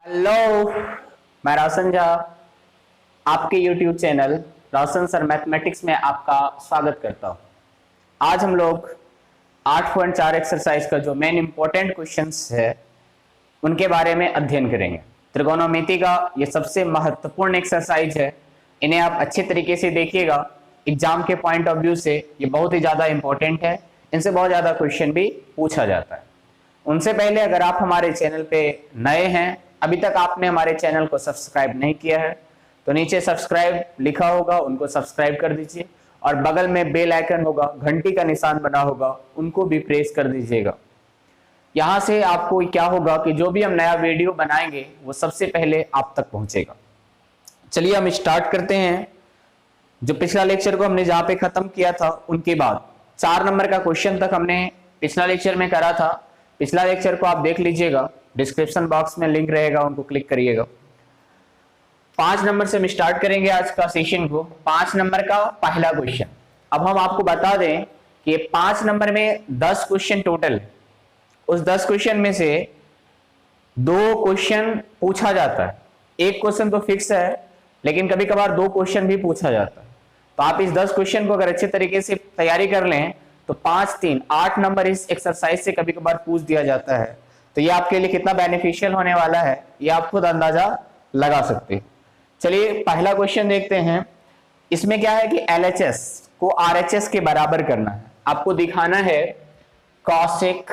Hello, मैं रोशन झा आपके YouTube channel रोशन sir mathematics में आपका स्वागत करता हूं। आज हम लोग 8.4 एक्सरसाइज का जो मेन इंपॉर्टेंट क्वेश्चंस है उनके बारे में अध्ययन करेंगे। त्रिकोणमिति का ये सबसे महत्वपूर्ण एक्सरसाइज है, इन्हें आप अच्छे तरीके से देखिएगा। एग्जाम के पॉइंट ऑफ व्यू से ये बहुत ही ज्यादा इंपॉर्टेंट है, इनसे बहुत ज्यादा क्वेश्चन भी पूछा जाता है। उनसे पहले अगर आप हमारे चैनल पे नए हैं, अभी तक आपने हमारे चैनल को सब्सक्राइब नहीं किया है, तो नीचे सब्सक्राइब लिखा होगा, उनको सब्सक्राइब कर दीजिए और बगल में बेल आइकन होगा, घंटी का निशान बना होगा, उनको भी प्रेस कर दीजिएगा। यहां से आपको क्या होगा कि जो भी हम नया वीडियो बनाएंगे वो सबसे पहले आप तक पहुंचेगा। चलिए हम स्टार्ट करते हैं। जो पिछला लेक्चर को हमने जहां पे खत्म किया था उनके बाद 4 नंबर का क्वेश्चन तक हमने पिछला लेक्चर में करा था। पिछला लेक्चर को आप देख लीजिएगा, डिस्क्रिप्शन बॉक्स में लिंक रहेगा, उनको क्लिक करिएगा। 5 नंबर से हम स्टार्ट करेंगे आज का सेशन को। 5 नंबर का पहला क्वेश्चन। अब हम आपको बता दें कि 5 नंबर में 10 क्वेश्चन टोटल है। उस 10 क्वेश्चन में से 2 क्वेश्चन पूछा जाता है। एक क्वेश्चन तो फिक्स है, लेकिन कभी कभार 2 क्वेश्चन भी पूछा जाता है। तो आप इस 10 क्वेश्चन को अगर अच्छे तरीके से तैयारी कर लें तो 5, 3, 8 नंबर इस एक्सरसाइज से कभी कभार पूछ दिया जाता है। तो ये आपके लिए कितना बेनिफिशियल होने वाला है ये आप खुद अंदाजा लगा सकते हैं। चलिए पहला क्वेश्चन देखते हैं। इसमें क्या है कि LHS को RHS के बराबर करना है। आपको दिखाना है cosec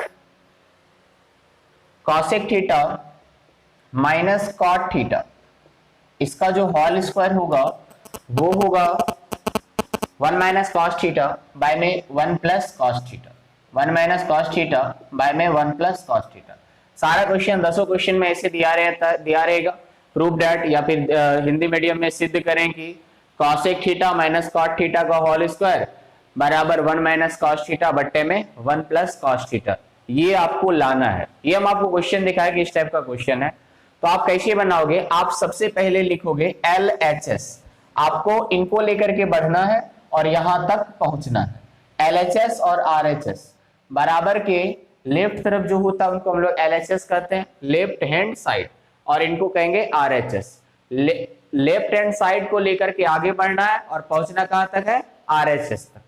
theta minus cot theta, इसका जो होल स्क्वायर होगा वो होगा 1 माइनस कॉस थीटा बाय में 1 plus cos theta, 1 minus cos theta bye में 1 प्लस कॉस थीटा। सारा क्वेश्चन 10 क्वेश्चन में ऐसे दिया रहेगा। प्रूव दैट, या फिर हिंदी मीडियम में सिद्ध करें कि cosec theta minus cot theta का होल स्क्वायर बराबर 1 माइनस कॉस थीटा बट्टे में 1 प्लस कॉस थीटा। ये आपको लाना है। ये हम आपको क्वेश्चन दिखाए कि इस टाइप का क्वेश्चन है। तो आप कैसे बनाओगे? आप सबसे पहले लिखोगे LHS। आपको इनको लेकर के बढ़ना है और यहां तक पहुंचना है। LHS और RHS बराबर के लेफ्ट तरफ जो होता है उनको हम लोग LHS कहते हैं, लेफ्ट हैंड साइड, और इनको कहेंगे RHS। लेफ्ट हैंड साइड को लेकर के आगे बढ़ना है और पहुंचना कहां तक है? RHS तक।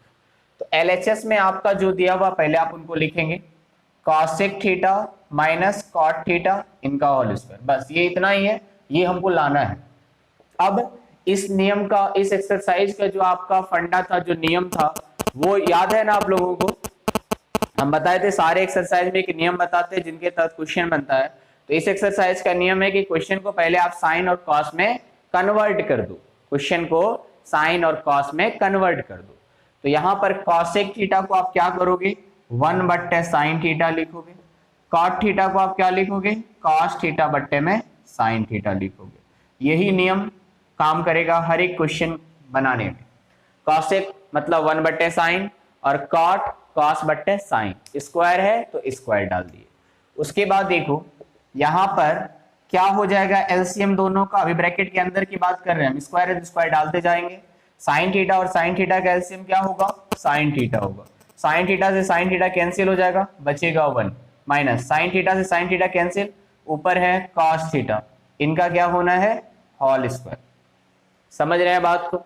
तो LHS में आपका जो दिया हुआ पहले आप उनको लिखेंगे cosec theta minus cot theta, इनका होल स्क्वायर। बस ये इतना ही है, ये हमको लाना है। अब इस नियम का, इस एक्सरसाइज का जो आपका फंडा था, जो नियम था, वो याद है ना आप लोगों को? हम बताए थे सारे एक्सरसाइज में एक नियम बताते हैं जिनके तहत क्वेश्चन बनता है। तो इस एक्सरसाइज का नियम है कि क्वेश्चन को पहले आप साइन और कॉस में कन्वर्ट कर दो। क्वेश्चन को साइन और कॉस में कन्वर्ट कर दो। तो यहां पर कॉसेक थीटा को आप क्या करोगे? 1 बट्टे साइन थीटा लिखोगे। कॉट थीटा को आप क्या लिखोगे? कॉस थीटा बट्टे में साइन थीटा लिखोगे। यही नियम काम करेगा हर एक क्वेश्चन बनाने में। कॉसेक मतलब 1 बट्टे साइन और कॉट कॉस बट्टे साइन, स्क्वायर है तो स्क्वायर डाल दिए। उसके बाद देखो यहां पर क्या हो जाएगा? एलसीएम दोनों का, अभी ब्रैकेट के अंदर की बात कर रहे हैं हम, स्क्वायर है तो स्क्वायर डालते जाएंगे। साइन थीटा और साइन थीटा का एलसीएम क्या होगा? साइन थीटा होगा। साइन थीटा से साइन थीटा कैंसिल हो जाएगा, बचेगा 1, माइनस साइन थीटा से साइन थीटा कैंसिल, ऊपर है कॉस थीटा, इनका क्या होना है? Whole square. समझ रहे हैं बात को?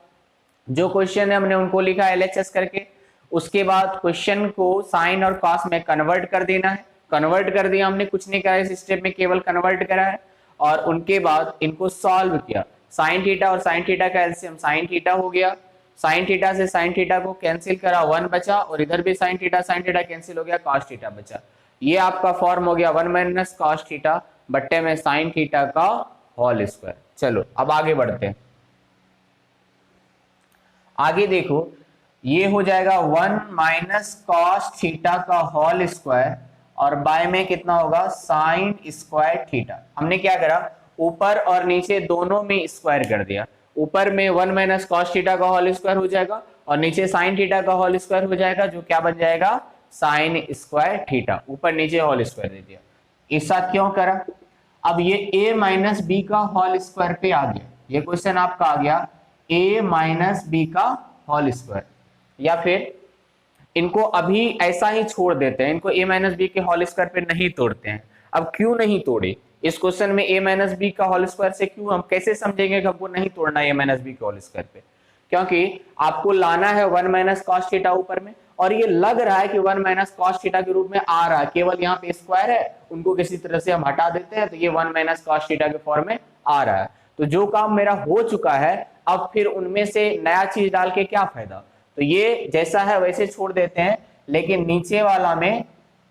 जो क्वेश्चन है हमने उनको लिखा LHS करके, उसके बाद क्वेश्चन को साइन और कॉस में कन्वर्ट कर देना है। कन्वर्ट कर दिया हमने, कुछ नहीं करा इस स्टेप में, केवल कन्वर्ट करा है। और उनके बाद इनको सॉल्व किया। साइन थीटा और साइन थीटा का एलसीएम साइन थीटा हो गया। साइन थीटा से साइन थीटा को कैंसिल करा, 1 बचा, और इधर भी साइन थीटा कैंसिल हो गया, कॉस थीटा बचा। ये आपका फॉर्म हो गया 1 माइनस कॉस थीटा बट्टे में साइन थीटा का होल स्क्वायर। चलो अब आगे बढ़ते हैं। आगे देखो, ये हो जाएगा 1 माइनस कॉस थीटा का होल स्क्वायर और बाय में कितना होगा? Sign square theta. हमने क्या करा? ऊपर और नीचे दोनों में स्क्वायर कर दिया। ऊपर में 1 माइनस कॉस थीटा का होल स्क्वायर हो जाएगा और नीचे साइन थीटा का होल स्क्वायर हो जाएगा, जो क्या बन जाएगा? Sign square theta. ऊपर नीचे होल स्क्वायर दे दिया। ऐसा क्यों करा? अब ये a माइनस बी का होल स्क्वायर पे आ गया। ये क्वेश्चन आपका आ गया a माइनस बी का होल स्क्वायर, या फिर इनको अभी ऐसा ही छोड़ देते हैं, इनको a माइनस बी के होल स्क्वायर पे नहीं तोड़ते हैं। अब क्यों नहीं तोड़े? इस क्वेश्चन में a माइनस बी का होल स्क्वायर से क्यों, हम कैसे समझेंगे कि हमको नहीं तोड़ना a माइनस बी के होल स्क्वायर पे, क्योंकि आपको लाना है 1 माइनस कॉस थीटा ऊपर में, और ये लग रहा है कि 1 माइनस कॉस थीटा के रूप में आ रहा है, केवल यहाँ पे स्क्वायर है, उनको किसी तरह से हम हटा देते हैं तो ये 1 माइनस कॉस थीटा के फॉर्म में आ रहा है। तो जो काम मेरा हो चुका है, अब फिर उनमें से नया चीज डाल के क्या फायदा, तो ये जैसा है वैसे छोड़ देते हैं, लेकिन नीचे वाला में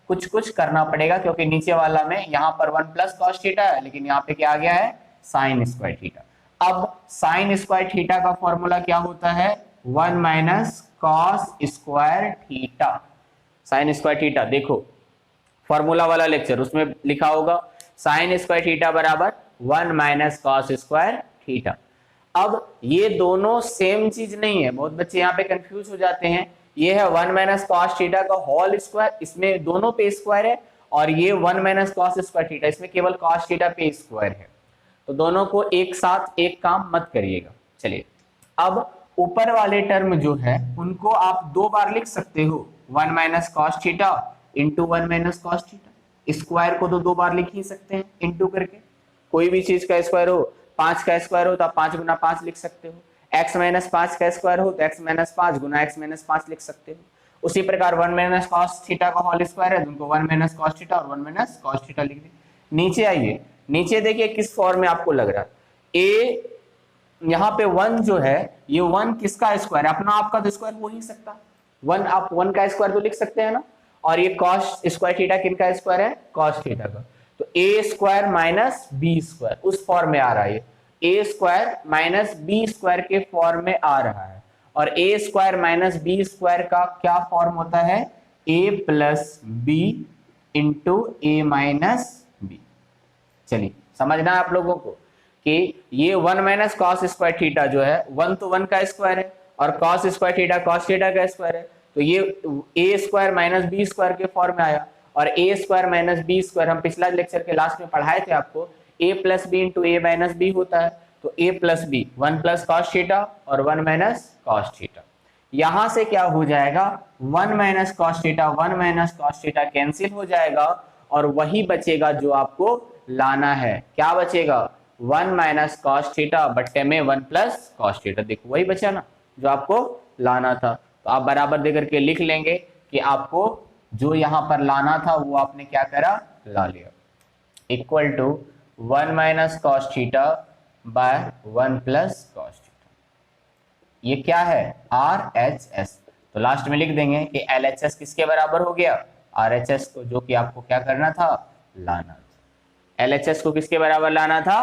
कुछ कुछ करना पड़ेगा, क्योंकि नीचे वाला में यहाँ पर 1 प्लस कॉस थीटा है, लेकिन यहाँ पे क्या आ गया है, साइन स्क्वायर थीटा। अब साइन स्क्वायर थीटा का फॉर्मूला क्या होता है, 1 minus cos square theta. Sign square theta देखो फॉर्मूला वाला लेक्चर, उसमें लिखा होगा साइन स्क्वायर थीटा बराबर 1 माइनस कॉस स्क्वायर थीटा। अब ये दोनों सेम चीज नहीं है, बहुत बच्चे यहाँ पे कंफ्यूज हो जाते हैं। ये है 1 माइनस कॉस थीटा का होल स्क्वायर, इसमें दोनों पे स्क्वायर है, और ये 1 माइनस कॉस स्क्वायर थीटा, इसमें केवल कॉस थीटा पे स्क्वायर है। तो दोनों को एक साथ एक काम मत करिएगा। चलिए, अब ऊपर वाले टर्म जो है उनको आप दो बार लिख सकते हो, 1 minus cos theta into 1 minus cos theta. Square को तो दो बार लिख ही सकते हैं इंटू करके, कोई भी चीज का स्क्वायर हो, 5 का स्क्वायर हो तो आप 5 गुना 5 लिख सकते हो, x माइनस 5 का स्क्वायर हो तो x माइनस 5 गुना x माइनस 5 लिख सकते हो। उसी प्रकार 1 माइनस कॉस थीटा का होल स्क्वायर है तो उनको 1 माइनस कॉस थीटा और 1 माइनस कॉस थीटा लिख दें। नीचे आइए, नीचे देखिए किस फॉर्म में आपको लग रहा है, a यहाँ पे 1 जो है, ये 1 किसका स्क्वायर है, अपना आपका तो स्क्वायर हो ही सकता, 1 आप 1 का स्क्वायर तो लिख सकते हैं ना, और ये कॉस स्क्वायर थीटा किनका स्क्वायर है, कॉस थीटा का, तो a square minus b square उस फॉर्म में आ रहा है, a square minus b square के फॉर्म में आ रहा है। और a square minus b square का क्या फॉर्म होता है, a plus b into a minus b. चलिए समझना है आप लोगों को कि ये 1 माइनस कॉस स्क्वायर थीटा जो है, 1 तो 1 का स्क्वायर है और cos square theta cos theta का स्क्वायर है, तो ये a square minus b square के फॉर्म में आया। और a square minus b square हम पिछला लेक्चर के लास्ट में पढ़ाए थे आपको, a plus b into a minus b होता है, तो a plus b 1 plus cos theta और 1 माइनस कॉस थीटा। यहां से क्या हो जाएगा, 1 minus cos theta 1 minus cos theta cancel हो जाएगा, और वही बचेगा जो आपको लाना है। क्या बचेगा, 1 माइनस कॉस थीटा बट्टे में 1 प्लस कॉस थीटा। देखो वही बचा ना जो आपको लाना था, तो आप बराबर देकर के लिख लेंगे कि आपको जो यहां पर लाना था वो आपने क्या करा, ला लिया, equal to 1 minus cos theta by 1 plus cos theta. ये क्या है, RHS। तो लास्ट में लिख देंगे कि LHS किसके बराबर हो गया, RHS को, जो कि आपको क्या करना था, लाना था। LHS को किसके बराबर लाना था,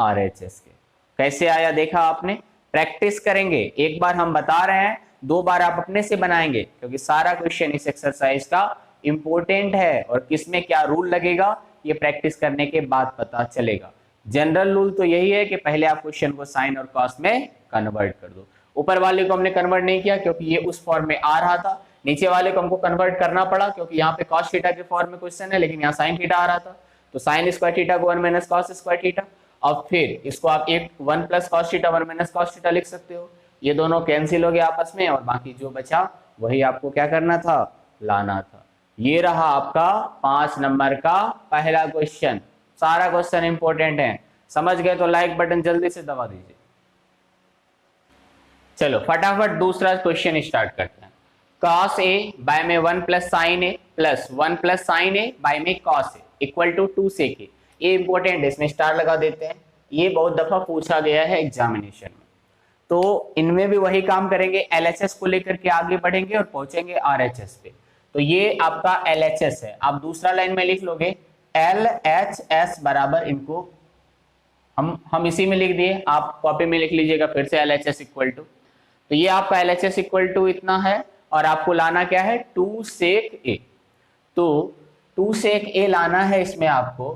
RHS के। कैसे आया देखा आपने, प्रैक्टिस करेंगे, एक बार हम बता रहे हैं, 2 बार आप अपने से बनाएंगे, क्योंकि सारा क्वेश्चन इस एक्सरसाइज का इंपॉर्टेंट है, और किसमें क्या रूल लगेगा ये प्रैक्टिस करने के बाद पता चलेगा। जनरल रूल तो यही है कि पहले आप क्वेश्चन को साइन और कॉस में कन्वर्ट कर दो। ऊपर वाले को हमने कन्वर्ट नहीं किया क्योंकि ये उस फॉर्म में आ रहा था, नीचे वाले को हमको कन्वर्ट करना पड़ा क्योंकि यहाँ पे कॉस थीटा के फॉर्म में क्वेश्चन है, लेकिन यहाँ साइन थीटा आ रहा था, तो साइन स्क्वायर थीटा को 1 माइनस कॉस स्क्वायर थीटा, और फिर इसको आप एक 1 plus cos theta 1 minus cos theta लिख सकते हो। ये दोनों कैंसिल हो गए आपस में, और बाकी जो बचा वही आपको क्या करना था, लाना था। ये रहा आपका 5 नंबर का पहला क्वेश्चन। सारा क्वेश्चन इंपॉर्टेंट है, समझ गए तो लाइक बटन जल्दी से दबा दीजिए। चलो फटाफट दूसरा क्वेश्चन स्टार्ट करते हैं। cos a बाय में 1 plus sine a plus 1 plus sine a by में cos a equal to 2 sec a। ये इंपॉर्टेंट है, इसमें स्टार लगा देते हैं, ये बहुत दफा पूछा गया है एग्जामिनेशन में। तो इनमें भी वही काम करेंगे, LHS को लेकर के आगे बढ़ेंगे और पहुंचेंगे RHS पे। तो ये आपका LHS है, आप दूसरा लाइन में लिख लोगे LHS बराबर, इनको हम इसी में लिख दिए, आप कॉपी में लिख लीजिएगा फिर से LHS इक्वल टू, तो ये आपका LHS इक्वल टू इतना है, और आपको लाना क्या है, 2 sec a। तो 2 sec a लाना है इसमें आपको।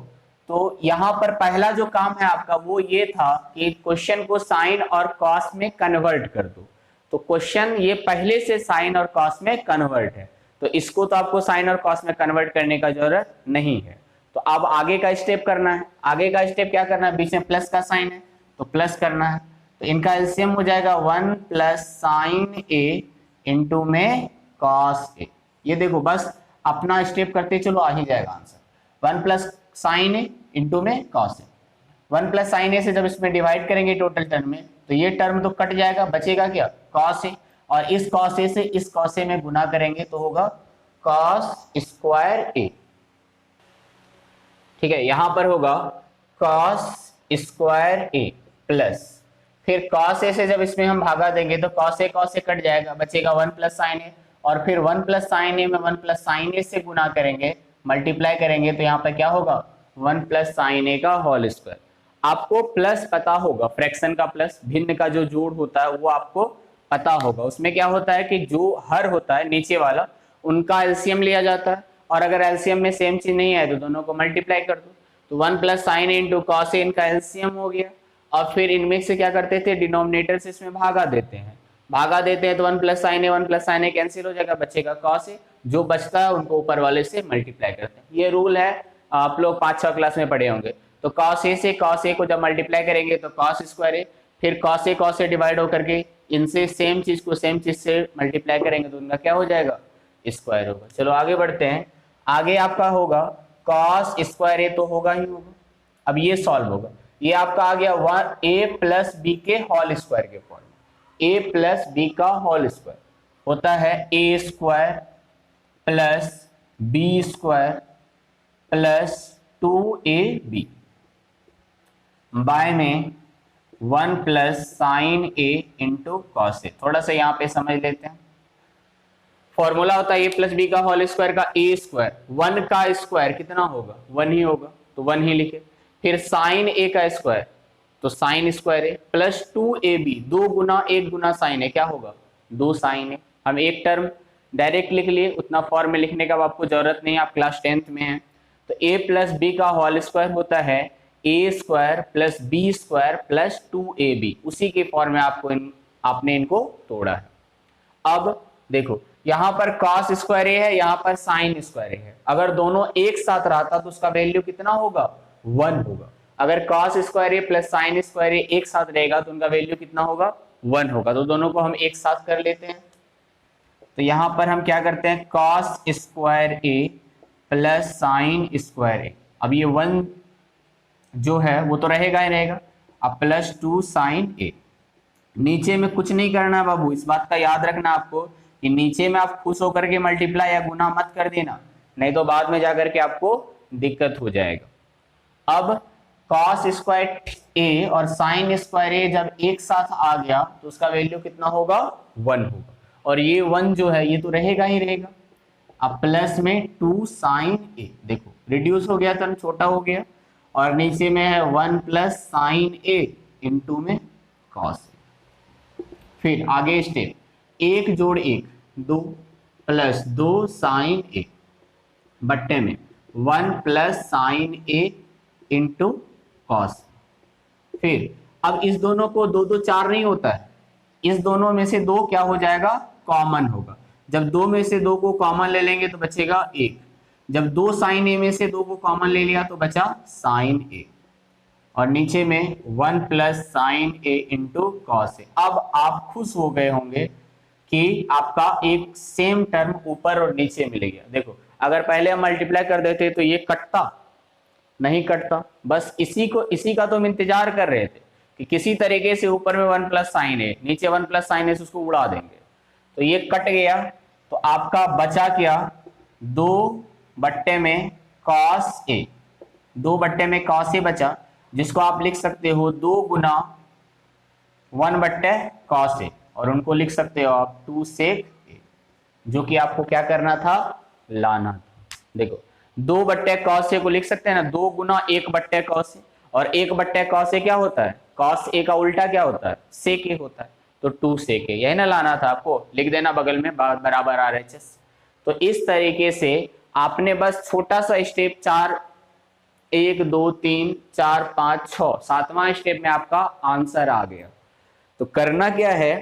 तो यहाँ पर पहला जो काम है आपका वो ये था कि क्वेश्चन को साइन और कॉस में कन्वर्ट कर दो। तो क्वेश्चन ये पहले से साइन और कॉस में कन्वर्ट है, तो इसको तो आपको साइन और कॉस में कन्वर्ट करने का जरूरत नहीं है। तो अब आगे का स्टेप करना है, आगे का स्टेप क्या करना है, बीच में प्लस का साइन है तो प्लस करना है, तो इनका एलसीएम हो जाएगा 1 प्लस साइन ए इंटू में कॉस ए। ये देखो बस अपना स्टेप करते चलो आ ही जाएगा answer, 1 plus sine A into में कॉस ए। 1 प्लस साइन ए से जब इसमें डिवाइड करेंगे टोटल टर्म में तो ये टर्म तो कट जाएगा, बचेगा क्या, कॉस ए, और इस कॉस ए से इस कॉस ए में गुना करेंगे तो होगा कॉस स्क्वायर ए। ठीक है, यहां पर होगा कॉस स्क्वायर ए प्लस, फिर कॉस ए से जब इसमें हम भागा देंगे तो कॉस ए कट जाएगा, बचेगा 1 प्लस साइन ए, और फिर 1 प्लस साइन ए में 1 प्लस साइन ए से गुना करेंगे, मल्टीप्लाई करेंगे तो यहाँ पर क्या होगा 1 प्लस साइन ए का होल स्क्वायर। आपको प्लस पता होगा, फ्रैक्शन का प्लस, भिन्न का जो जोड़ होता है वो आपको पता होगा। उसमें क्या होता है कि जो हर होता है नीचे वाला उनका एलसीएम लिया जाता है, और अगर एलसीएम में सेम चीज नहीं है तो दोनों को मल्टीप्लाई कर दो, तो 1 plus sine A into cos ए इनका एलसीएम हो गया। और फिर इनमें से क्या करते थे, डिनोमिनेटर से इसमें भागा देते हैं, तो 1 प्लस साइन ए कैंसिल हो जाएगा, बचेगा कॉस ए, जो बचता है उनको ऊपर वाले से मल्टीप्लाई करते हैं। ये रूल है, आप लोग 5-6 क्लास में पढ़े होंगे। तो कॉस ए से कॉस ए को जब मल्टीप्लाई करेंगे तो कॉस स्क्वायर ए, फिर कॉस ए डिवाइड होकर के इनसे सेम चीज को सेम चीज से मल्टीप्लाई करेंगे तो उनका क्या हो जाएगा, स्क्वायर होगा। चलो आगे बढ़ते हैं, आगे आपका होगा कॉस स्क्वायर ए तो होगा ही होगा। अब ये सॉल्व होगा, ये आपका आ गया 1 ए प्लस बी के होल स्क्वायर के फॉर्म में। ए प्लस बी का होल स्क्वायर होता है A square plus B square plus 2ab by में 1 plus sine A into cos A. थोड़ा सा यहाँ पे समझ लेते हैं, फॉर्मूला होता है ए प्लस बी का होल स्क्वायर का ए स्क्वायर, 1 का स्क्वायर कितना होगा 1 ही होगा तो 1 ही लिखे, फिर साइन ए का स्क्वायर तो साइन स्क्वायर ए प्लस 2ab, 2 गुना 1 गुना साइन ए क्या होगा 2 साइन ए। हम एक टर्म डायरेक्ट लिख लिए, उतना फॉर्म में लिखने का आपको जरूरत नहीं, आप क्लास 10th में हैं। तो a प्लस बी का होल स्क्वायर होता है A square plus B square plus 2ab, उसी के फॉर्म में आपने इनको तोड़ा है। अब देखो यहाँ पर कॉस स्क्वायर ए है, यहाँ पर साइन स्क्वायर ए है, अगर दोनों एक साथ रहता तो उसका वैल्यू कितना होगा 1 होगा। अगर कॉस स्क्वायर ए प्लस साइन स्क्वायर ए एक साथ रहेगा तो उनका वैल्यू कितना होगा 1 होगा। तो दोनों को हम एक साथ कर लेते हैं, तो यहां पर हम क्या करते हैं कॉस स्क्वायर ए प्लस साइन स्क्वायर ए, अब ये 1 जो है वो तो रहेगा ही रहेगा, अब प्लस 2 साइन ए। नीचे में कुछ नहीं करना है बाबू, इस बात का याद रखना आपको कि नीचे में आप खुश होकर के मल्टीप्लाई या गुना मत कर देना, नहीं तो बाद में जाकर के आपको दिक्कत हो जाएगा। अब कॉस स्क्वायर ए और साइन स्क्वायर ए जब एक साथ आ गया तो उसका वैल्यू कितना होगा 1 होगा, और ये 1 जो है ये तो रहेगा ही रहेगा। अब प्लस में 2 साइन ए, देखो रिड्यूस हो गया तो छोटा हो गया, और नीचे में है 1 प्लस साइन ए इंटू में कॉस ए। फिर आगे स्टेप 1 जोड़ 1 2 प्लस 2 साइन ए बट्टे में 1 plus sine A into cos. फिर अब इस दोनों को 2 2 4 नहीं होता है, इस दोनों में से 2 क्या हो जाएगा कॉमन होगा। जब 2 में से 2 को कॉमन ले लेंगे तो बचेगा 1, जब 2 साइन ए में से 2 को कॉमन ले लिया तो बचा साइन ए, और नीचे में 1 plus sine A into cos ए। अब आप खुश हो गए होंगे कि आपका एक सेम टर्म ऊपर और नीचे मिल गया। देखो अगर पहले हम मल्टीप्लाई कर देते तो ये कटता नहीं, कटता, बस इसी का तो हम इंतजार कर रहे थे कि किसी तरीके से ऊपर में 1 प्लस साइन ए, नीचे 1 प्लस साइन ए से उसको उड़ा देंगे, तो ये कट गया, तो आपका बचा क्या 2 बट्टे में कॉस ए, 2 बट्टे में कॉस ए बचा, जिसको आप लिख सकते हो 2 गुना 1 बट्टे कॉस ए, और उनको लिख सकते हो आप 2 सेक ए, जो कि आपको क्या करना था लाना था। देखो 2 बट्टे कॉस ए को लिख सकते हैं ना, 2 गुना 1 बट्टे कॉस ए, और 1 बट्टे कॉस ए क्या होता है कॉस ए का उल्टा क्या होता है सेक ए होता है, तो 2 सेक ए, यही ना लाना था आपको, लिख देना बगल में बराबर RHS। तो इस तरीके से आपने बस छोटा सा स्टेप 4 1 2 3 4 5 6 7वां स्टेप में आपका आंसर आ गया। तो करना क्या है,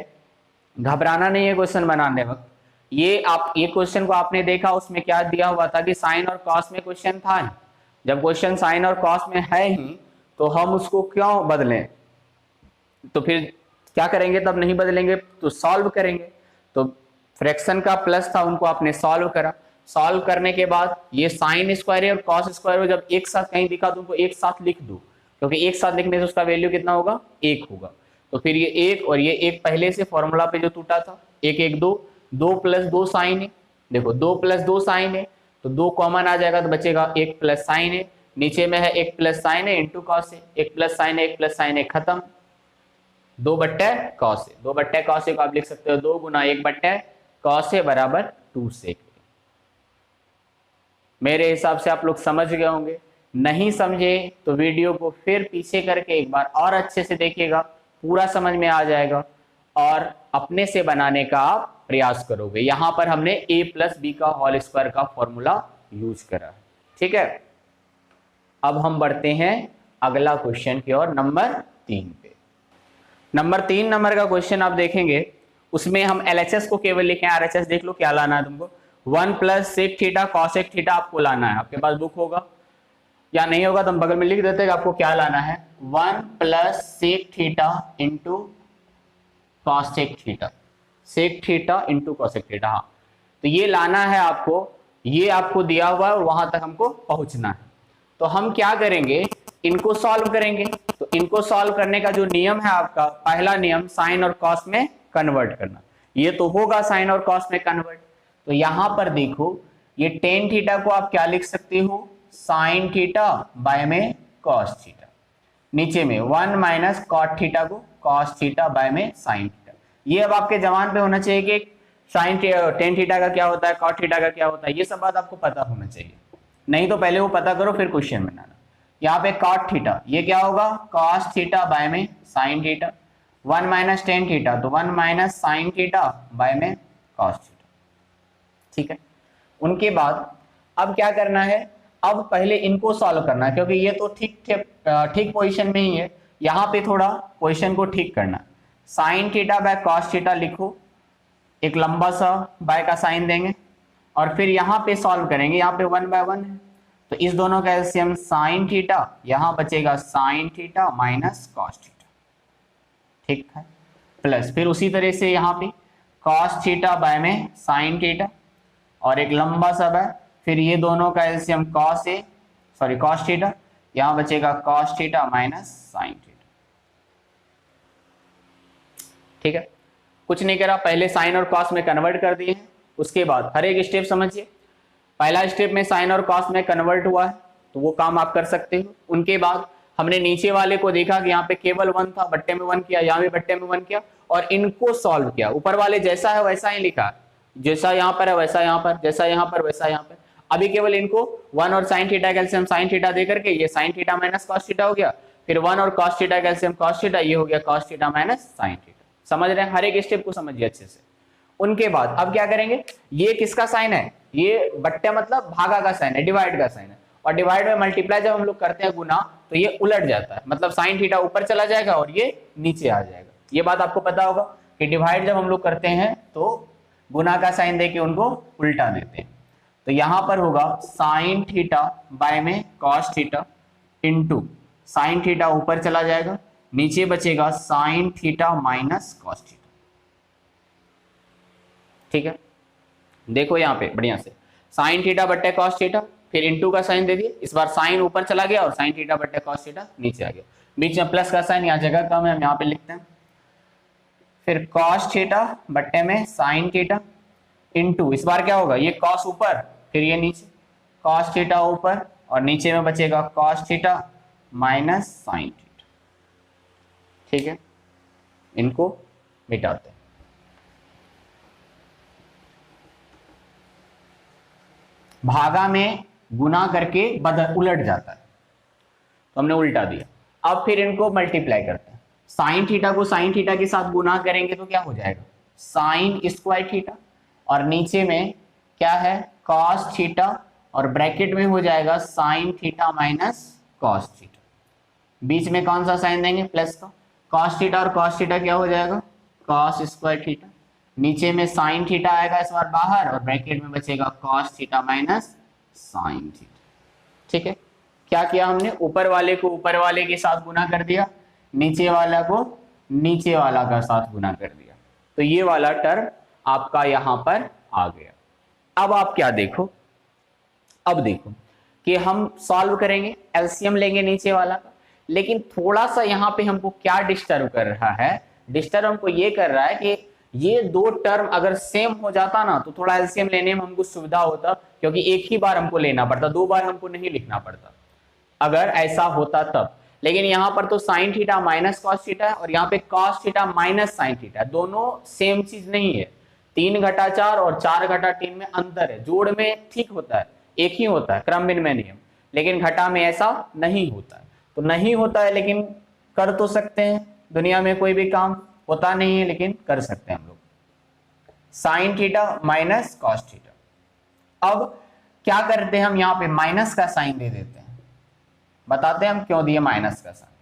घबराना नहीं है क्वेश्चन बनाने वक्त। ये क्वेश्चन को आपने देखा, उसमें क्या दिया हुआ था कि साइन और कॉस में क्वेश्चन था ही। जब क्वेश्चन साइन और कॉस में है ही तो हम उसको क्यों बदलें, तो फिर क्या करेंगे, तब नहीं बदलेंगे तो सॉल्व करेंगे। तो फ्रैक्शन का प्लस था, उनको आपने सॉल्व करा, सॉल्व करने के बाद ये साइन स्क्वायर है और कॉस स्क्वायर है, जब एक साथ कहीं दिखा तो उनको एक साथ लिख दो, क्योंकि एक साथ लिखने से उसका वैल्यू कितना होगा, 1 होगा। तो फिर ये 1 और ये 1 पहले से फॉर्मूला पे जो टूटा था, 1 1 2, 2 प्लस 2 साइन है, देखो 2 प्लस 2 साइन है, तो 2 कॉमन आ जाएगा तो बचेगा 1 प्लस साइन है, नीचे में है 1 प्लस साइन है इंटू कॉस है, 1 प्लस साइन है 1 प्लस साइन है, खत्म। 2 बट्टे कॉस है, 2 बट्टे कॉस है को आप लिख सकते हो 2 गुना 1 बट्टे कॉस है बराबर 2 सेक। मेरे हिसाब से आप लोग समझ गए होंगे, नहीं समझे तो वीडियो को फिर पीछे करके एक बार और अच्छे से देखिएगा, पूरा समझ में आ जाएगा और अपने से बनाने का आप प्रयास करोगे। यहां पर हमने a प्लस बी का होल स्क्वायर का फॉर्मूला यूज करा है, ठीक है। अब हम बढ़ते हैं अगला क्वेश्चन की ओर, नंबर 3 पे। नंबर 3 नंबर का क्वेश्चन आप देखेंगे, उसमें हम LHS को केवल लिखे, RHS देख लो क्या लाना है तुमको, 1 plus sec theta cosec theta आपको लाना है। आपके पास बुक होगा या नहीं होगा तो हम बगल में लिख देते हैं आपको क्या लाना है, 1 plus sec theta into cosec theta, sec theta into cosec theta. हाँ, तो ये लाना है आपको, ये आपको दिया हुआ है और वहां तक हमको पहुंचना है। तो हम क्या करेंगे, इनको सॉल्व करेंगे। तो इनको सॉल्व करने का जो नियम है आपका, पहला नियम साइन और कॉस में कन्वर्ट करना, ये तो होगा साइन और कॉस में कन्वर्ट। तो यहां पर देखो, ये टेन थीटा को आप क्या लिख सकते हो, साइन थीटा बाय में कॉस थीटा, नीचे में 1 माइनस कॉट थीटा को कॉस थीटा बाय में साइन थीटा। ये अब आपके जवान पे होना चाहिए कि साइन टेन थीटा का क्या होता है, कॉट थीटा का क्या होता है, ये सब बात आपको पता होना चाहिए। नहीं तो पहले वो पता करो फिर क्वेश्चन बनाना। यहाँ पे कॉट थीटा, ये क्या होगा, कॉस थीटा बाय में sine theta, 1 minus tan theta तो 1 माइनस साइन थीटा बाय में कॉस थीटा, ठीक है। उनके बाद अब क्या करना है, अब पहले इनको सॉल्व करना है, क्योंकि ये तो ठीक पोजीशन में ही है, यहाँ पे थोड़ा पोजीशन को ठीक करना। Sine theta by cos theta लिखो, एक लंबा सा बाय का साइन देंगे और फिर यहाँ पे सॉल्व करेंगे, यहाँ पे 1 बाय 1 है तो इस दोनों का एलसीएम साइन थीटा, यहाँ बचेगा sign theta minus cos theta, ठीक है, प्लस फिर उसी तरह से यहाँ पे कॉस थीटा बाय में साइन थीटा और एक लंबा सा बाय, फिर ये दोनों का एलसीएम कॉस थीटा, यहाँ बचेगा cos theta minus sine theta, ठीक है। कुछ नहीं करा, पहले साइन और कॉस में कन्वर्ट कर दिए हैं, उसके बाद हर एक स्टेप समझिए। पहला स्टेप में साइन और कॉस में कन्वर्ट हुआ है तो वो काम आप कर सकते हो। उनके बाद हमने नीचे वाले को देखा कि यहाँ पे केवल 1 था, बट्टे में 1 किया, यहाँ भी बट्टे में 1 किया और इनको सॉल्व किया। ऊपर वाले जैसा है वैसा ही लिखा, जैसा यहाँ पर है वैसा यहाँ पर, जैसा यहाँ पर वैसा यहाँ पर। अभी केवल इनको 1 और साइन थीटा का एलसीएम साइन थीटा दे करके ये sign theta minus cos theta हो गया, फिर 1 और कॉस थीटा का एलसीएम कॉस थीटा, ये हो गया cos theta minus sine theta. समझ रहे हैं, हर एक स्टेप को समझिए अच्छे से। उनके बाद अब क्या करेंगे, ये किसका साइन है, ये बट्टे मतलब भागा का साइन है, डिवाइड का साइन है, और डिवाइड में मल्टीप्लाई जब हम लोग करते हैं गुना तो ये उलट जाता है, मतलब साइन थीटा ऊपर चला जाएगा और ये नीचे आ जाएगा। ये बात आपको पता होगा कि डिवाइड जब हम लोग करते हैं तो गुना का साइन देके उनको उल्टा देते हैं। तो यहां पर होगा साइन थीटा बाय में cos theta into sine theta ऊपर चला जाएगा, नीचे बचेगा sign theta minus cos theta, ठीक है। देखो यहाँ पे बढ़िया से साइन थीटा बट्टे कॉस थीटा, फिर इंटू का साइन दे दिए, इस बार साइन ऊपर चला गया और साइन थीटा बट्टे कॉस थीटा नीचे आ गया, बीच में प्लस का साइन, यहाँ जगह कम है हम यहाँ पे लिखते हैं। फिर कॉस थीटा बट्टे में साइन थीटा इंटू, इस बार क्या होगा, ये कॉस ऊपर फिर ये नीचे, कॉस थीटा ऊपर और नीचे में बचेगा cos theta minus sine theta, ठीक है। इनको मिटाते हैं। भागा में गुना करके बदल उलट जाता है तो हमने उल्टा दिया। अब फिर इनको मल्टीप्लाई करते हैं, साइन थीटा को साइन थीटा के साथ गुना करेंगे तो क्या हो जाएगा, साइन स्क्वायर थीटा और नीचे में क्या है कॉस थीटा और ब्रैकेट में हो जाएगा sine theta minus cos theta, बीच में कौन सा साइन देंगे, प्लस का, कॉस थीटा और कॉस थीटा क्या हो जाएगा कॉस स्क्वायर थीटा, नीचे में साइन थीटा आएगा इस बार बाहर और ब्रैकेट में बचेगा cos theta minus sine theta, ठीक है। क्या किया हमने, ऊपर वाले को ऊपर वाले के साथ गुना कर दिया, नीचे वाला को नीचे वाला का साथ गुना कर दिया, तो ये वाला टर्म आपका यहां पर आ गया। अब आप क्या देखो, अब देखो कि हम सॉल्व करेंगे, एलसीएम लेंगे नीचे वाला का, लेकिन थोड़ा सा यहाँ पे हमको क्या डिस्टर्ब कर रहा है, डिस्टर्ब हमको ये कर रहा है कि ये दो टर्म अगर सेम हो जाता ना तो थोड़ा एलसीएम लेने में हमको सुविधा होता, क्योंकि एक ही बार हमको लेना पड़ता, दो बार हमको नहीं लिखना पड़ता अगर ऐसा होता तब। लेकिन यहाँ पर तो sign theta minus cos theta है और यहाँ पे cos theta minus sine theta, दोनों सेम चीज नहीं है। 3 घटा 4 और 4 घटा 3 में अंतर है, जोड़ में ठीक होता है, एक ही होता है क्रम विनिमय नियम, लेकिन घटा में ऐसा नहीं होता है। तो नहीं होता है लेकिन कर तो सकते हैं, दुनिया में कोई भी काम होता नहीं है लेकिन कर सकते हैं हम लोग। Sign theta minus cos theta. अब क्या करते हैं हम, यहाँ पे माइनस का साइन दे देते हैं, बताते हैं हम क्यों दिए माइनस का साइन,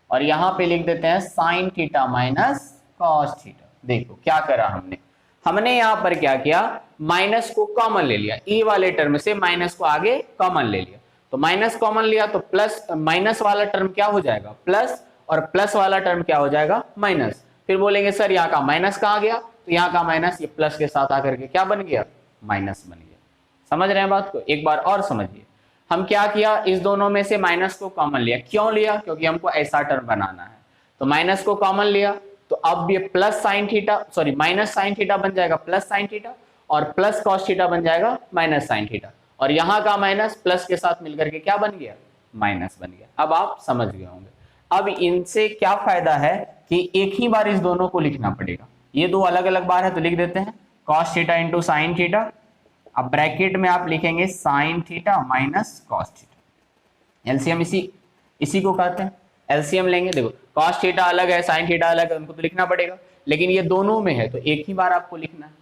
और यहां पे लिख देते हैं sign theta minus cos theta. देखो क्या करा हमने, हमने यहां पर क्या किया, माइनस को कॉमन ले लिया, ए वाले टर्म से माइनस को आगे कॉमन ले लिया, तो माइनस कॉमन लिया तो प्लस, माइनस वाला टर्म क्या हो जाएगा प्लस, और प्लस वाला टर्म क्या हो जाएगा माइनस। फिर बोलेंगे सर यहाँ का माइनस कहाँ गया, तो यहाँ का माइनस ये प्लस के साथ आकर के क्या बन गया, माइनस बन गया। समझ रहे हैं बात को, एक बार और समझिए। हम क्या किया, इस दोनों में से माइनस को कॉमन लिया, क्यों लिया, क्योंकि हमको ऐसा टर्म बनाना है, तो माइनस को कॉमन लिया, तो अब ये plus sine theta, sorry minus sine theta बन जाएगा प्लस साइन थीटा, और प्लस कॉस थीटा बन जाएगा माइनस साइन थीटा, और यहाँ का माइनस प्लस के साथ मिलकर के क्या बन गया, माइनस बन गया। अब आप समझ गए होंगे। अब इनसे क्या फायदा है कि एक ही बार इस दोनों को लिखना पड़ेगा, ये दो अलग अलग बार है तो लिख देते हैं cos theta into sine theta, अब ब्रैकेट में आप लिखेंगे sign theta minus cos theta. LCM इसी को कहते हैं, एलसीएम लेंगे। देखो कॉस थीटा अलग है, साइन थीटा अलग है, उनको तो लिखना पड़ेगा, लेकिन ये दोनों में है तो एक ही बार आपको लिखना है।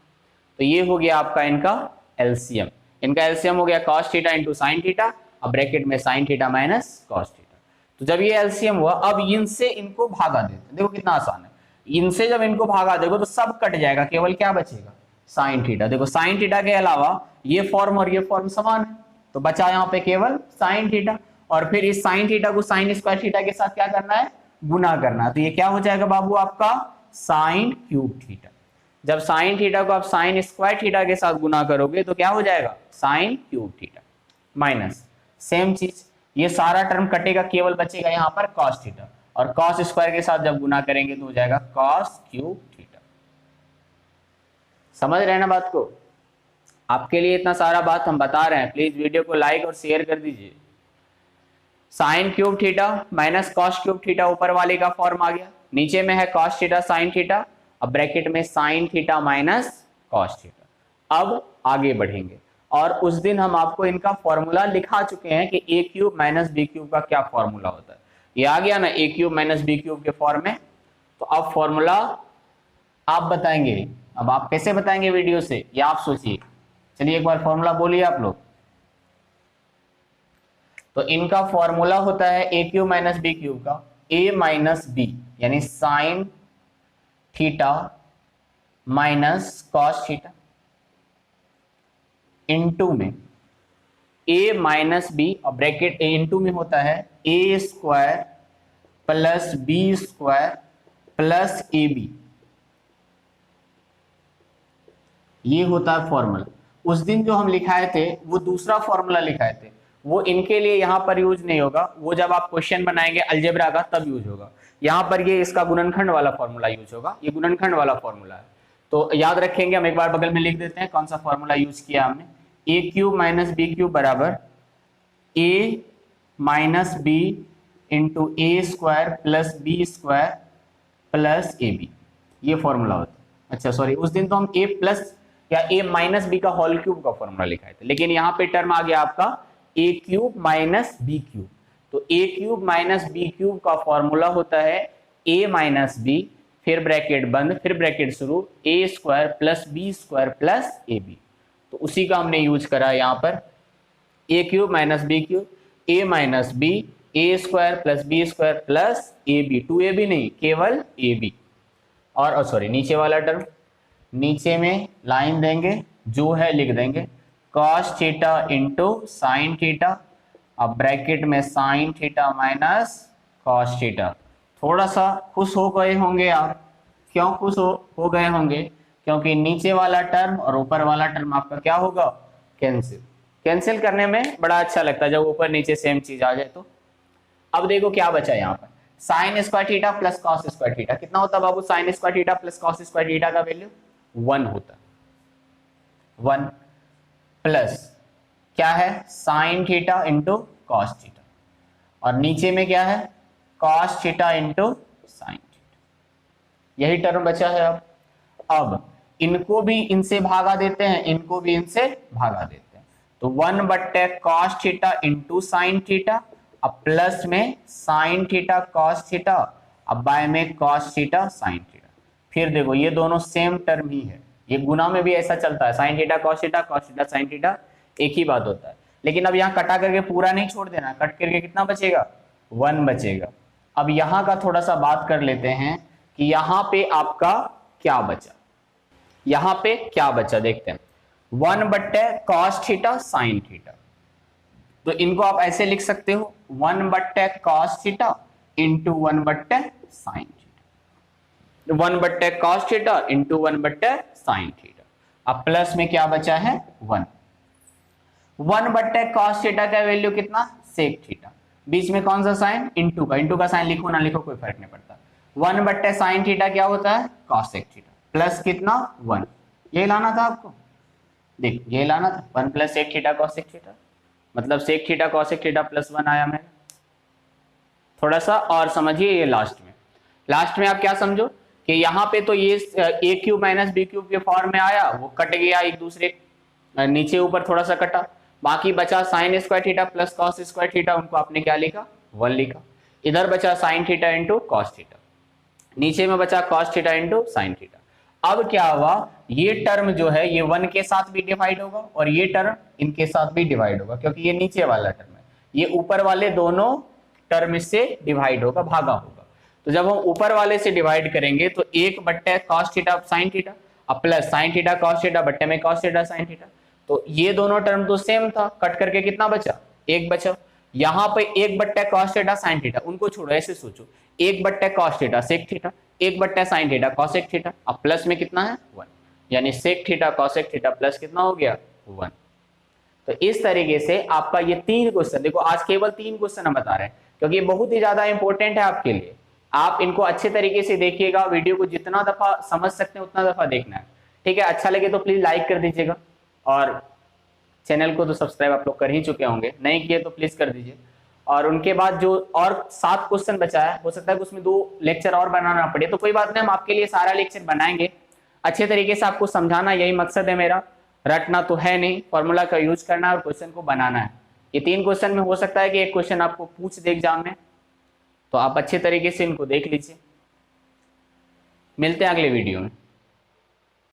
तो ये हो गया आपका इनका एलसीएम, इनका एलसीएम हो गया cos theta into sine theta, अब ब्रैकेट में sign theta minus cos theta. तो जब ये एलसीएम हुआ, अब इनसे इनको भागा देते हैं, देखो कितना आसान है, इनसे जब इनको भागा देगा तो सब कट जाएगा, केवल क्या बचेगा, साइन थीटा। देखो साइन थीटा के अलावा ये फॉर्म और ये फॉर्म समान है, तो बचा यहाँ पे केवल साइन थीटा, और फिर इस साइन थीटा को साइन स्क्वायर थीटा के साथ क्या करना है, गुना करना है। तो ये क्या हो जाएगा बाबू आपका साइन क्यूब थीटा। जब साइन थीटा को आप साइन स्क्वायर थीटा के साथ गुना करोगे तो क्या हो जाएगा, sine cube theta minus, same चीज ये सारा टर्म कटेगा, केवल बचेगा यहाँ पर कॉस थीटा, और कॉस स्क्वायर के साथ जब गुना करेंगे तो हो जाएगा कॉस क्यूब थीटा। समझ रहे हैं ना बात को, आपके लिए इतना सारा बात हम बता रहे हैं, प्लीज वीडियो को लाइक और शेयर कर दीजिए। Sine cube theta minus cos cube theta ऊपर वाले का फॉर्म आ गया, नीचे में है कॉस थीटा साइन थीटा, अब ब्रैकेट में sign theta minus cos theta. अब आगे बढ़ेंगे, और उस दिन हम आपको इनका फॉर्मूला लिखा चुके हैं कि ए क्यूब माइनस बी क्यूब का क्या फॉर्मूला होता है, ये आ गया ना ए क्यूब माइनस बी क्यूब के फॉर्म में। तो अब फॉर्मूला आप बताएंगे, अब आप कैसे बताएंगे वीडियो से, या आप सोचिए, चलिए एक बार फॉर्मूला बोलिए आप लोग। तो इनका फॉर्मूला होता है A cube minus B cube का, ए माइनस बी यानी sine theta minus cos theta into में ए माइनस बी, और ब्रैकेट ए इनटू में होता है A square plus B square plus A B, ये होता है फॉर्मूला। उस दिन जो हम लिखाए थे वो दूसरा फॉर्मूला लिखाए थे, वो इनके लिए यहाँ पर यूज नहीं होगा, वो जब आप क्वेश्चन बनाएंगे अलजेब्रा का तब यूज होगा। यहाँ पर ये इसका गुणनखंड वाला फॉर्मूला यूज होगा, ये गुणनखंड वाला फॉर्मूला है, तो याद रखेंगे। हम एक बार बगल में लिख देते हैं कौन सा फॉर्मूला यूज किया हमने, A cube minus B cube बराबर A minus B into A square plus B square plus A B, ये फॉर्मूला होता है। अच्छा सॉरी, उस दिन तो हम ए प्लस या ए माइनस बी का होल क्यूब का फॉर्मूला लिखाए थे, लेकिन यहाँ पे टर्म आ गया आपका A cube minus B cube. तो A cube minus B cube का फॉर्मूला होता है ए माइनस बी, फिर ब्रैकेट बंद, फिर ब्रैकेट शुरू, A square plus B square plus A B. तो उसी का हमने यूज करा यहाँ पर, A cube minus B cube, A minus B, A square plus B square plus A b, 2ab नहीं केवल ए बी। और सॉरी नीचे वाला टर्म, नीचे में लाइन देंगे, जो है लिख देंगे cos theta into sine theta, अब ब्रैकेट में sign theta minus cos theta. थोड़ा सा खुश हो गए होंगे आप, क्यों खुश हो गए होंगे, क्योंकि नीचे वाला टर्म और ऊपर वाला टर्म आपका क्या होगा, कैंसिल। कैंसिल करने में बड़ा अच्छा लगता है जब ऊपर नीचे सेम चीज आ जाए। तो अब देखो क्या बचा यहाँ पर, sine square theta plus cos square theta कितना होता है बाबू, sine square theta plus cos square theta का वैल्यू 1 होता है, 1 प्लस क्या है sine theta into cos theta, और नीचे में क्या है cos theta into sine theta, यही टर्म बचा है। अब इनको भी इनसे भागा देते हैं, इनको भी इनसे भागा देते हैं, तो 1 बट्टे cos theta into sine theta, अब प्लस में साइन थीटा कॉस थीटा, अब बाय में कॉस थीटा साइन थीटा। फिर देखो ये दोनों सेम टर्म ही है, ये गुना में भी ऐसा चलता है, sine theta cos theta sine theta एक ही बात होता है। लेकिन अब यहाँ कटा करके पूरा नहीं छोड़ देना, कट करके कितना बचेगा 1 बचेगा। अब यहाँ का थोड़ा सा बात कर लेते हैं कि यहाँ पे आपका क्या बचा, यहाँ पे क्या बचा देखते हैं, 1 बट्टे कॉस थीटा साइन थीटा, तो इनको आप ऐसे लिख सकते हो 1 बट्टे कॉस थीटा इंटू 1 बट्टे साइन थीटा, 1 बट्टे कॉस थीटा इंटू 1 बट्टे साइन थीटा। अब प्लस में क्या बचा है 1, 1 बट्टे कॉस थीटा का वैल्यू कितना सेक थीटा, बीच में कौन सा साइन इंटू का साइन लिखो ना लिखो कोई फर्क नहीं पड़ता, 1 बट्टे साइन थीटा क्या होता है कॉसेक थीटा, प्लस कितना 1, ये लाना था आपको, देख ये लाना था 1 plus sec theta cosec theta, मतलब sec theta cosec theta plus 1 आया मेरा। थोड़ा सा और समझिए ये लास्ट में आप क्या समझो कि यहाँ पे तो ये ए क्यूब माइनस बी क्यूब के फॉर्म में आया, वो कट गया एक दूसरे, नीचे ऊपर थोड़ा सा कटा, बाकी बचा sign square theta plus cos square theta, उनको आपने क्या लिखा 1 लिखा, इधर बचा sign theta into cos theta, नीचे में बचा cos theta into sine theta. अब क्या हुआ, ये टर्म जो है ये 1 के साथ भी डिवाइड होगा और ये टर्म इनके साथ भी डिवाइड होगा, क्योंकि ये नीचे वाला टर्म है, ये ऊपर वाले दोनों टर्म से डिवाइड होगा, भागा होगा। तो जब हम ऊपर वाले से डिवाइड करेंगे तो 1 बट्टे कॉस थीटा साइन थीटा, अब plus sine theta cos theta बट्टे में कॉस थीटा साइन थीटा, तो ये दोनों टर्म तो सेम था, कट करके कितना बचा 1 बचा। यहाँ पे 1 बट्टे कॉस थीटा साइन थीटा, उनको छोड़ो, ऐसे सोचो 1 बट्टे कॉस थीटा सेक थीटा, 1 बट्टे साइन थीटा कॉसेक थीटा, अब प्लस में कितना है 1, यानी sec theta cosec theta plus कितना हो गया 1। तो इस तरीके से आपका ये 3 क्वेश्चन, देखो आज केवल 3 क्वेश्चन हम बता रहे हैं क्योंकि ये बहुत ही ज्यादा इंपॉर्टेंट है आपके लिए, आप इनको अच्छे तरीके से देखिएगा, वीडियो को जितना दफा समझ सकते हैं उतना दफा देखना है, ठीक है। अच्छा लगे तो प्लीज लाइक कर दीजिएगा, और चैनल को तो सब्सक्राइब आप लोग कर ही चुके होंगे, नहीं किए तो प्लीज कर दीजिए। और उनके बाद जो और 7 क्वेश्चन बचा है, हो सकता है कि उसमें 2 लेक्चर और बनाना पड़े, तो कोई बात नहीं, हम आपके लिए सारा लेक्चर बनाएंगे, अच्छे तरीके से आपको समझाना, यही मकसद है मेरा, रटना तो है नहीं, फॉर्मूला का यूज करना है और क्वेश्चन को बनाना है। ये 3 क्वेश्चन में हो सकता है कि एक क्वेश्चन आपको पूछ दे एग्जाम में, तो आप अच्छे तरीके से इनको देख लीजिए। मिलते हैं अगले वीडियो में।